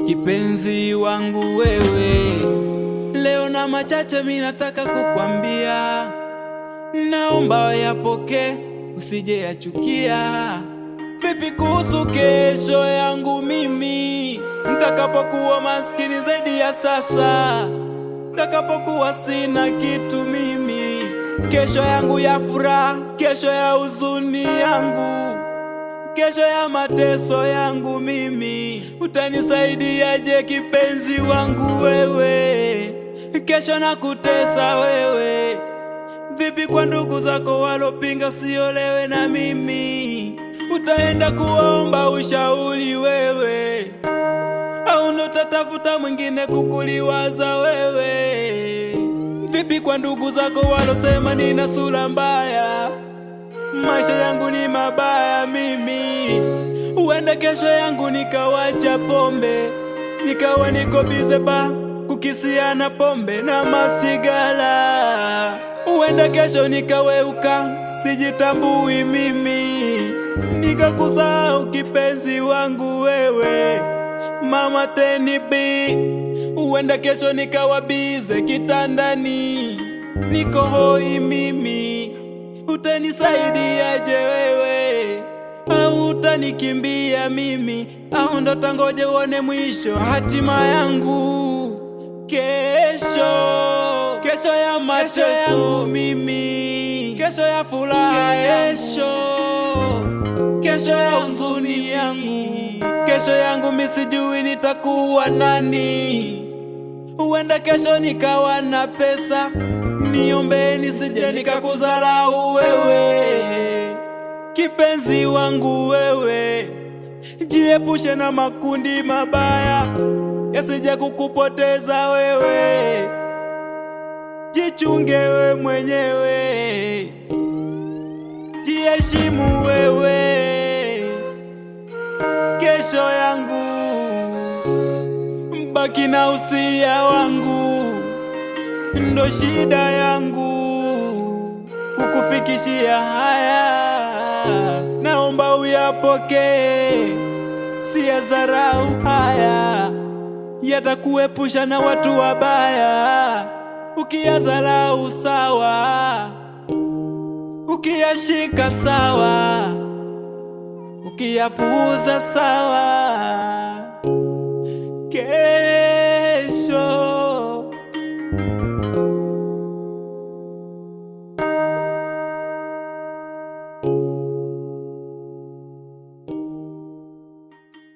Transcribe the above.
Kipenzi wangu wewe, leo na machache mimi nataka kukwambia, naomba yapokee, usije yachukia. Vipi kuhusu kesho yangu mimi, nitakapokuwa maskini zaidi ya sasa, nitakapokuwa sina kitu mimi, kesho yangu ya furaha, kesho ya huzuni yangu, kesho ya mateso yangu mimi, utanisaidiaje kipenzi wangu wewe? Kesho na kutesa wewe. Vipi kwa ndugu zako walopinga usiolewe na mimi, utaenda kuomba ushauri wewe, au ndo utatafuta mwingine kukuliwaza wewe? Vipi kwa ndugu zako walosema nina sura mbaya, maisha yangu ni mabaya mimi, uende kesho yangu nikawacha pombe, nikawa niko bize ba kukisiana pombe na masigara, uende kesho nikaweuka sijitambui mimi, nikakusahau kipenzi wangu wewe, mama tenibi, uende kesho nikawa bize kitandani, niko hoi mimi, utanisaidiaje wewe? Au utanikimbia mimi, au ndo tangoje uone mwisho hatima yangu? Kesho ya mateso yangu mimi, kesho ya furaha, kesho ya huzuni yangu, kesho yangu mimi sijui nitakuwa nani. Uenda kesho nikawa na pesa, niombe nisije nikakudharau wewe. Kipenzi wangu wewe, jiepushe na makundi mabaya yasije kukupoteza wewe, jichunge we mwenyewe, jiheshimu wewe. Kesho yangu mbaki na usia wangu, ndo shida yangu kukufikishia haya, naomba uyapokee, si ya dharau haya, yatakuepusha na watu wabaya. Ukiyadharau sawa, ukiyashika sawa, ukiyapuuza sawa.